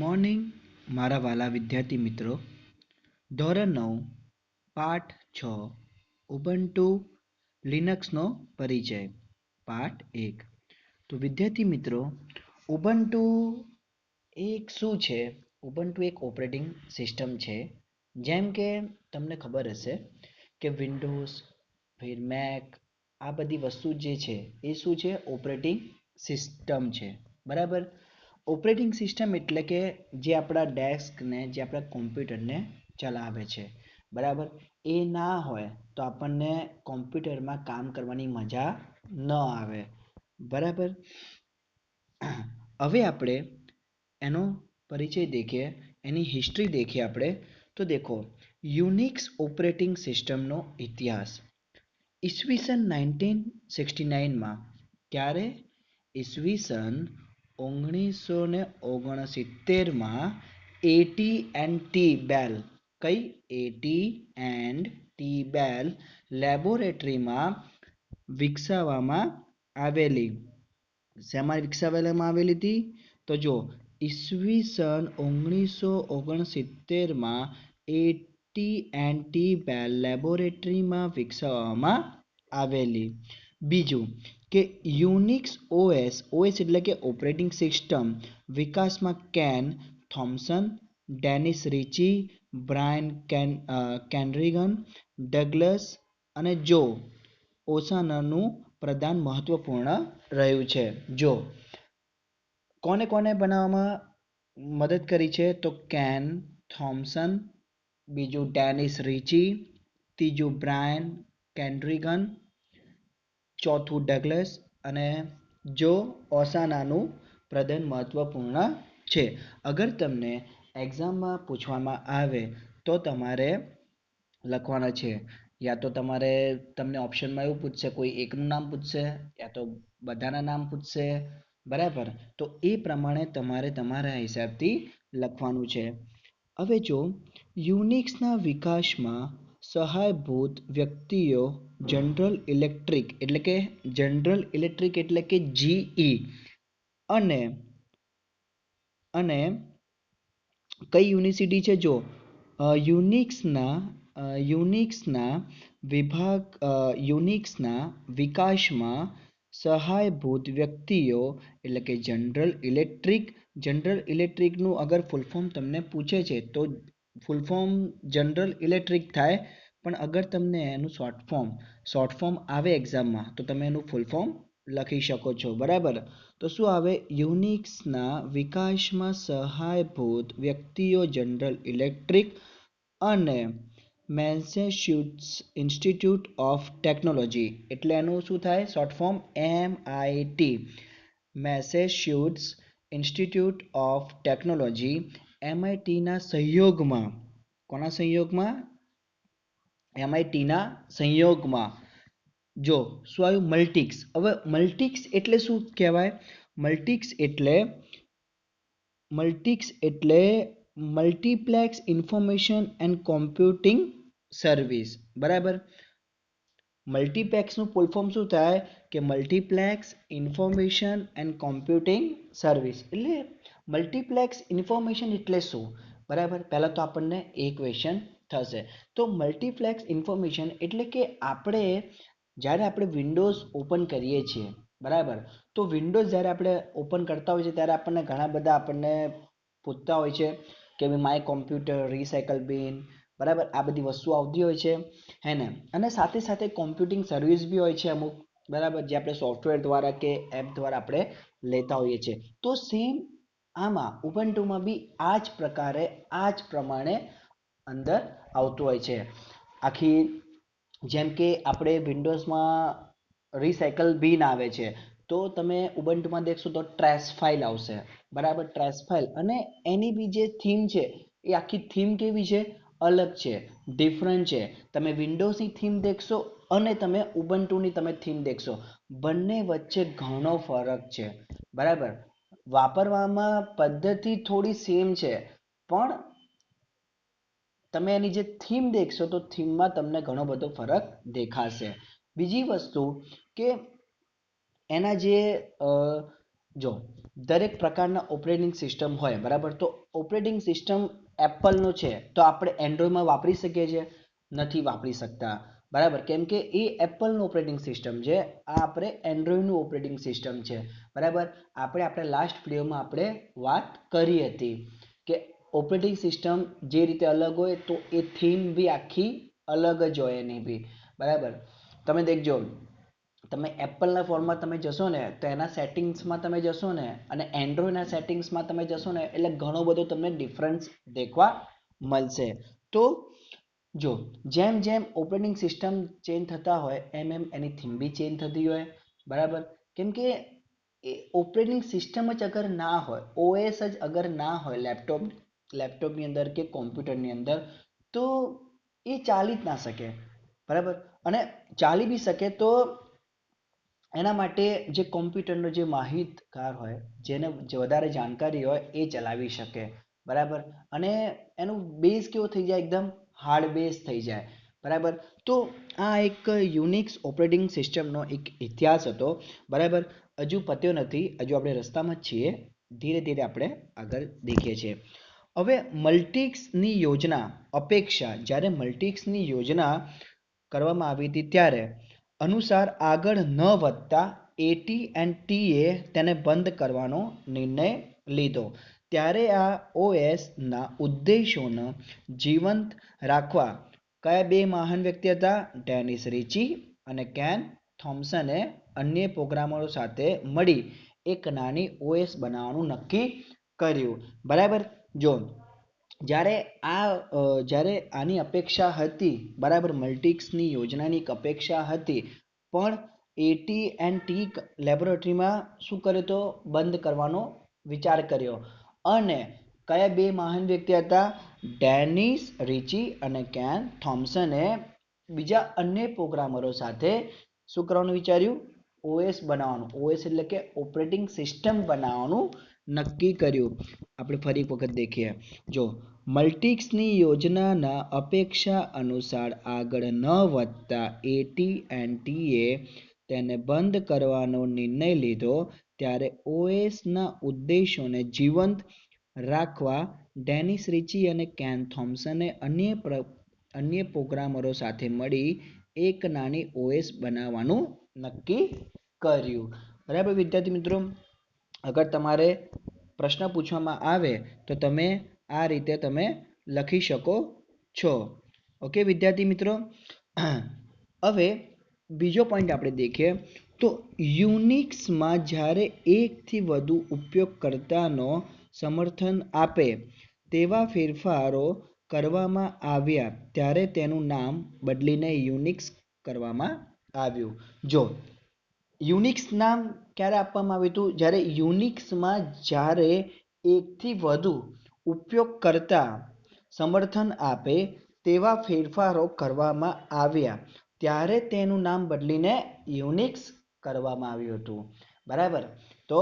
Morning મારા વાલા વિદ્યાર્થી મિત્રો. ધોરણ 9 પાઠ 6 ઉબુન્ટુ લિનક્સનો પરિચય પાઠ 1. તો વિદ્યાર્થી મિત્રો, ઉબુન્ટુ એક શું છે? ઉબુન્ટુ એક ઓપરેટિંગ સિસ્ટમ છે. જેમ કે તમને ખબર હશે કે વિન્ડોઝ, ફિર મેક, આ બધી વસ્તુ જે છે એ શું છે? ઓપરેટિંગ સિસ્ટમ છે. બરાબર. ઓપરેટિંગ સિસ્ટમ એટલે કે જે આપણા ડેસ્કને, જે આપણા કોમ્પ્યુટરને ચલાવે છે. બરાબર. એ ના હોય તો આપણને કોમ્પ્યુટરમાં કામ કરવાની મજા ન આવે. બરાબર. હવે આપણે એનો પરિચય દેખીએ, એની હિસ્ટ્રી દેખીએ આપણે. તો દેખો, યુનિક્સ ઓપરેટિંગ સિસ્ટમનો ઇતિહાસ ઈસવીસન 1969માં. ક્યારે? ઈસવીસન 1969માં AT&T બેલ, કઈ? AT&T બેલ લેબોરેટરીમાં વિકસાવવામાં આવેલી. શેમાં વિકસાવવામાં આવેલી હતી? તો જો, ઈસવીસન 1969માં AT&T બેલ લેબોરેટરીમાં વિકસાવવામાં આવેલી. બીજું કે યુનિક્સ ઓએસ એટલે કે ઓપરેટિંગ સિસ્ટમ વિકાસમાં Ken Thompson, Dennis Ritchie, Brian Kernighan, Douglas અને જો ઓસાનાનું પ્રદાન મહત્વપૂર્ણ રહ્યું છે. જો કોને કોને બનાવવામાં મદદ કરી છે? તો કેન થોમ્સન, બીજું ડેનિસ રિચી, ત્રીજું બ્રાયન કેનરિગન, ચોથું ડગલસ અને જો ઓસાનાનું પ્રદાન મહત્વપૂર્ણ છે. અગર તમને એક્ઝામમાં પૂછવામાં આવે તો તમારે લખવાના છે. યા તો તમને ઓપ્શનમાં એવું પૂછશે, કોઈ એકનું નામ પૂછશે યા તો બધાના નામ પૂછશે. બરાબર. તો એ પ્રમાણે તમારે તમારા હિસાબથી લખવાનું છે. હવે જો યુનિક્સના વિકાસમાં સહાયભૂત વ્યક્તિઓ જનરલ ઇલેક્ટ્રિક એટલે કે GE અને કઈ યુનિવર્સિટી છે? જો યુનિક્સના વિકાસમાં સહાયભૂત વ્યક્તિઓ એટલે કે જનરલ ઇલેક્ટ્રિકનું અગર ફૂલ ફોર્મ તમને પૂછે છે તો ફૂલ ફોર્મ જનરલ ઇલેક્ટ્રિક થાય. પણ અગર તમને એનું શોર્ટ ફોર્મ આવે એક્ઝામમાં તો તમે એનું ફૂલ ફોર્મ લખી શકો છો. બરાબર. તો શું આવે? યુનિક્સના વિકાસમાં સહાયભૂત વ્યક્તિઓ જનરલ ઇલેક્ટ્રિક અને મેસેચ્યુટ્સ ઇન્સ્ટિટ્યૂટ ઓફ ટેકનોલોજી, એટલે એનું શું થાય? Short form MIT, Massachusetts Institute of Technology, MITના સહયોગમાં. કોના સહયોગમાં? MITના સહયોગમાં. જો શું આવ્યું? મલ્ટિક્સ. હવે મલ્ટિક્સ એટલે શું કહેવાય? મલ્ટિક્સ એટલે multiplex information and computing service. બરાબર. મલ્ટીપ્લેક્સનું ફૂલ ફોર્મ શું થાય? કે multiplex information and computing service. એટલે મલ્ટીપ્લેક્સ ઇન્ફોર્મેશન એટલે શું? બરાબર. પહેલાં તો આપણને એક ક્વેશ્ચન થશે. તો મલ્ટીપ્લેક્સ ઇન્ફોર્મેશન એટલે કે જ્યારે આપણે વિન્ડોઝ ઓપન કરીએ છીએ. બરાબર. તો વિન્ડોઝ જ્યારે આપણે ઓપન કરતા હોઈએ છીએ ત્યારે આપણને ઘણા બધા પૂછતા હોય છે કે માય કોમ્પ્યુટર, રિસાયકલ બિન, બરાબર, આ બધી વસ્તુ આવતી હોય છે, હે ને. અને સાથે સાથે કોમ્પ્યુટિંગ સર્વિસ બી હોય છે અમુક. બરાબર. જે આપણે સોફ્ટવેર દ્વારા કે એપ દ્વારા આપણે લેતા હોઈએ છીએ. તો સેમ આમાં ઉબુન્ટુમાં બી આ જ પ્રમાણે અંદર આવતું હોય છે. આખી જેમ કે આપણે વિન્ડોઝમાં રિસાયકલ બિન આવે છે તો તમે ઉબુન્ટુમાં દેખશો તો ટ્રેશ ફાઇલ આવશે. બરાબર. ટ્રેશ ફાઇલ અને એની બી જે થીમ છે એ આખી થીમ કેવી છે? અલગ છે, ડિફરન્ટ છે. તમે વિન્ડોઝની થીમ દેખશો અને તમે ઉબુન્ટુની થીમ દેખશો, બંને વચ્ચે ઘણો ફરક છે. બરાબર. વાપરવામાં પદ્ધતિ થોડી સેમ છે પણ તમે એની જે થીમ દેખશો તો થીમમાં તમને ઘણો બધો ફરક દેખાશે. બીજી વસ્તુ કે એના જે જો દરેક પ્રકારના ઓપરેટિંગ સિસ્ટમ હોય બરાબર, તો ઓપરેટિંગ સિસ્ટમ એપલનો છે તો આપણે એન્ડ્રોઈડમાં વાપરી શકીએ છીએ? નથી વાપરી શકતા બરાબર, કેમ કે એ એપલનું ઓપરેટિંગ સિસ્ટમ છે, આ આપણે એન્ડ્રોઈડનું ઓપરેટિંગ સિસ્ટમ છે બરાબર. આપણે લાસ્ટ વિડીયોમાં આપણે વાત કરી હતી કે ઓપરેટિંગ સિસ્ટમ જે રીતે અલગ હોય તો એ થીમ બી આખી અલગ જ હોય એની બી બરાબર. તમે દેખજો, તમે એપલના ફોનમાં તમે જશો ને તો એના સેટિંગ્સમાં તમે જશો ને અને એન્ડ્રોઈડના સેટિંગ્સમાં તમે જશો ને એટલે ઘણો બધો તમને ડિફરન્સ દેખવા મળશે. તો જો જેમ જેમ ઓપરેટિંગ સિસ્ટમ ચેન્જ થતા હોય એમ એમ એની થીમ બી ચેન્જ થતી હોય બરાબર. કેમ કે એ ઓપરેટિંગ સિસ્ટમ જ અગર ના હોય, ઓએસ જ અગર ના હોય લેપટોપની અંદર કે કોમ્પ્યુટરની અંદર, તો એ ચાલી જ ના શકે બરાબર. અને ચાલી બી શકે તો એના માટે જે કોમ્પ્યુટરનો જે માહિતગાર હોય, જેને વધારે જાણકારી હોય એ ચલાવી શકે બરાબર. અને એનું બેઝ કેવો થઈ જાય, એકદમ હાર્ડ બેઝ થઈ જાય બરાબર. તો આ એક યુનિક્સ ઓપરેટિંગ સિસ્ટમનો એક ઇતિહાસ હતો બરાબર. હજુ પત્યો નથી, હજુ આપણે રસ્તામાં જ છીએ, ધીરે ધીરે આપણે આગળ દેખીએ છીએ. હવે મલ્ટિક્સની યોજના અપેક્ષા, જ્યારે મલ્ટિક્સની યોજના કરવામાં આવી હતી ત્યારે અનુસાર આગળ ન વધતા એટી એન્ડ ટીએ તેને બંધ કરવાનો નિર્ણય લીધો. ત્યારે આ ઓએસના ઉદ્દેશોને જીવંત રાખવા કયા બે મહાન વ્યક્તિ હતા? ડેનિસ રિચી અને કેન થોમ્સને અન્ય પ્રોગ્રામરો સાથે મળી એક નાની ઓએસ બનાવવાનું નક્કી કર્યું બરાબર. જો જ્યારે આની અપેક્ષા હતી બરાબર, મલ્ટિક્સની યોજનાની એક અપેક્ષા હતી, પણ એટી એન્ડ ટી લેબોરેટરીમાં શું કર્યો તો બંધ કરવાનો વિચાર કર્યો. અને કયા બે મહાન વ્યક્તિ હતા? ડેનિસ રિચી અને કેન થોમ્સને બીજા અન્ય પ્રોગ્રામરો સાથે શું કરવાનું વિચાર્યું? ઓએસ બનાવવાનું, ઓએસ એટલે કે ઓપરેટિંગ સિસ્ટમ બનાવવાનું નક્કી કર્યું. આપણે ફરી એક વખત દેખીએ. જો મલ્ટિક્સની યોજનાના અપેક્ષા અનુસાર આગળ ન વધતા એટી એન્ડ ટીએ તેને બંધ કરવાનો નિર્ણય લીધો ત્યારે ઓએસના ઉદ્દેશોને જીવંત રાખવા ડેનિસ રિચી અને કેન થોમ્સને અન્ય પ્રોગ્રામરો સાથે મળી એક નાની ઓએસ બનાવવાનું નક્કી કર્યું બરાબર. વિદ્યાર્થી મિત્રો, અગર તમારે પ્રશ્ન પૂછવામાં આવે તો તમે આ રીતે તમે લખી શકો છો. ઓકે વિદ્યાર્થી મિત્રો, હવે બીજો પોઈન્ટ આપણે દેખીએ તો યુનિક્સમાં જ્યારે એકથી વધુ ઉપયોગકર્તાનો સમર્થન આપે તેવા ફેરફારો કરવામાં આવ્યા ત્યારે તેનું નામ બદલીને યુનિક્સ કરવામાં આવ્યું. જો યુનિક્સ નામ ક્યારે આપવામાં આવ્યું હતું? જ્યારે યુનિક્સમાં જ્યારે એકથી વધુ ઉપયોગકર્તા સમર્થન આપે તેવા ફેરફારો કરવામાં આવ્યા ત્યારે તેનું નામ બદલીને યુનિક્સ કરવામાં આવ્યું હતું બરાબર. તો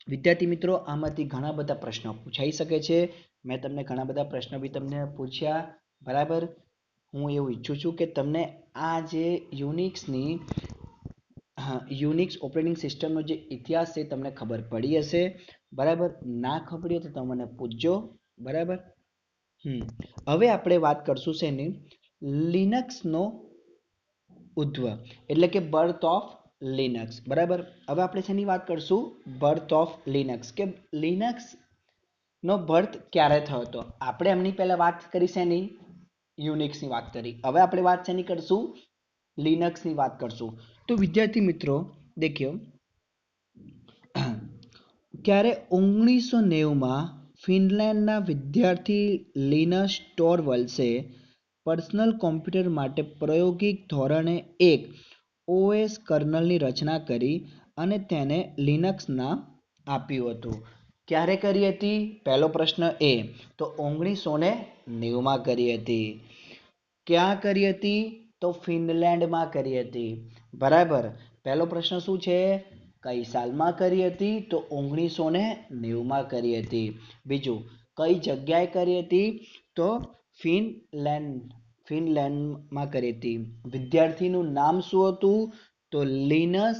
વિદ્યાર્થી મિત્રો, આમાંથી ઘણા બધા પ્રશ્નો પૂછાઈ શકે છે. મેં તમને ઘણા બધા પ્રશ્નો બી તમને પૂછ્યા બરાબર. હું એવું ઈચ્છું છું કે તમને આ જે યુનિક્સ ઓપરેટિંગ સિસ્ટમનો જે ઇતિહાસ છે તમને ખબર પડી હશે બરાબર. ના ખબર હોય તો તમે મને પૂછજો બરાબર. હવે આપણે વાત કરશું શેની? લિનક્સનો ઉદ્ભવ એટલે કે બર્થ ઓફ લિનક્સ બરાબર. હવે આપણે શેની વાત કરશું? બર્થ ઓફ લિનક્સ, કે લિનક્સ નો બર્થ ક્યારે થયો હતો. આપણે એમની પહેલા વાત કરી શેની? યુનિક્સની વાત કરી. હવે આપણે વાત શેની કરશું? લિનક્સની વાત કરશું. તો વિદ્યાર્થી મિત્રો દેખ્યો, ક્યારે 1990માં ફિનલેન્ડના વિદ્યાર્થી લિનસ ટોરવલ્સે પર્સનલ કોમ્પ્યુટર માટે પ્રાયોગિક ધોરણે એક ઓએસ કર્નલની રચના કરી અને તેને લિનક્સ નામ આપ્યું હતું. ક્યારે કરી હતી? પહેલો પ્રશ્ન એ તો 1990માં કરી હતી. ક્યાં કરી હતી? તો ફિનલેન્ડમાં કરી હતી બરાબર. પહેલો પ્રશ્ન શું છે? કઈ સાલમાં કરી હતી? તો 1990માં કરી હતી. બીજું, કઈ જગ્યાએ કરી હતી? તો ફિનલેન્ડમાં કરી હતી. વિદ્યાર્થીનું નામ શું હતું? તો લિનસ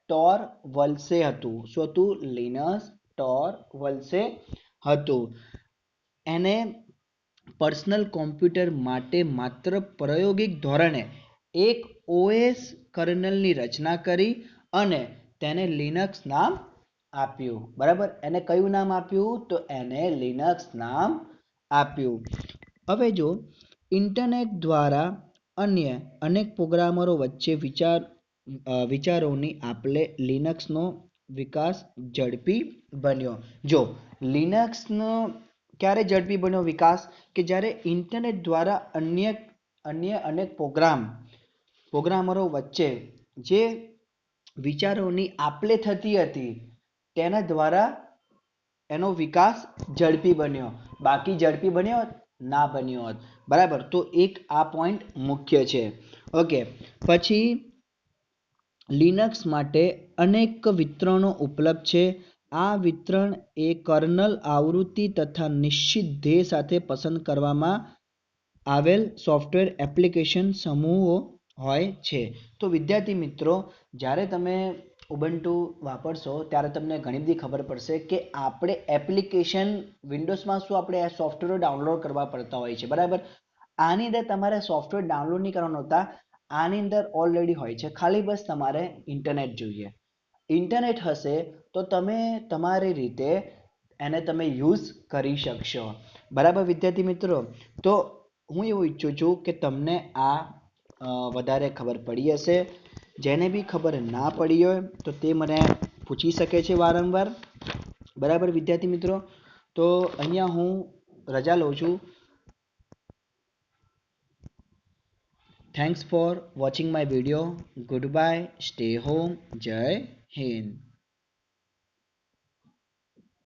ટોરવલ્સે હતું. શું હતું? લિનસ ટોરવલ્સે હતું. એને પર્સનલ કોમ્પ્યુટર માટે માત્ર પ્રાયોગિક ધોરણે એક ઓએસ કર્નલની રચના કરી અને તેને લિનક્સ નામ આપ્યું. બરાબર, એને કયું નામ આપ્યું? તો એને લિનક્સ નામ આપ્યું. હવે જો ઇન્ટરનેટ દ્વારા અન્ય અનેક પ્રોગ્રામરો વચ્ચે વિચારોની આપલે લિનક્સનો વિકાસ ઝડપી બન્યો. જો લિનક્સનો ક્યારે ઝડપી બન્યો વિકાસ? કે જ્યારે ઇન્ટરનેટ દ્વારા અન્ય અનેક પ્રોગ્રામરો વચ્ચે જે વિચારોની આપલે થતી હતી તેના દ્વારા એનો વિકાસ ઝડપી બન્યો. બાકી ઝડપી બન્યો ના બન્યો હોત. બરાબર, તો એક આ પોઈન્ટ મુખ્ય છે. ઓકે, પછી લિનક્સ માટે અનેક વિતરણો ઉપલબ્ધ છે. આ વિતરણ એ કર્નલ આવૃત્તિ તથા નિશ્ચિત ધ્યેય સાથે પસંદ કરવામાં આવેલ સોફ્ટવેર એપ્લિકેશન સમૂહો હોય છે. તો વિદ્યાર્થી મિત્રો, જ્યારે તમે ઉબુન્ટુ વાપરશો ત્યારે તમને ઘણી બધી ખબર પડશે કે આપણે એપ્લિકેશન વિન્ડોઝમાં શું આપણે આ સોફ્ટવેર ડાઉનલોડ કરવા પડતા હોય છે. બરાબર, આની અંદર તમારે સોફ્ટવેર ડાઉનલોડ નહીં કરવાનું હોતા. આની અંદર ઓલરેડી હોય છે. ખાલી બસ તમારે ઇન્ટરનેટ જોઈએ. ઇન્ટરનેટ હશે તો તમે તમારી રીતે એને તમે યુઝ કરી શકશો. બરાબર વિદ્યાર્થી મિત્રો, તો હું એવું ઈચ્છું છું કે તમને આ વધારે ખબર પડી હશે. જેને બી ખબર ના પડી હોય તો તે મને પૂછી શકે છે વારંવાર. બરાબર વિદ્યાર્થી મિત્રો, તો અહીંયા હું રજા લઉં છું. Thanks for watching my video. Good bye, stay home, જય હિન્દ.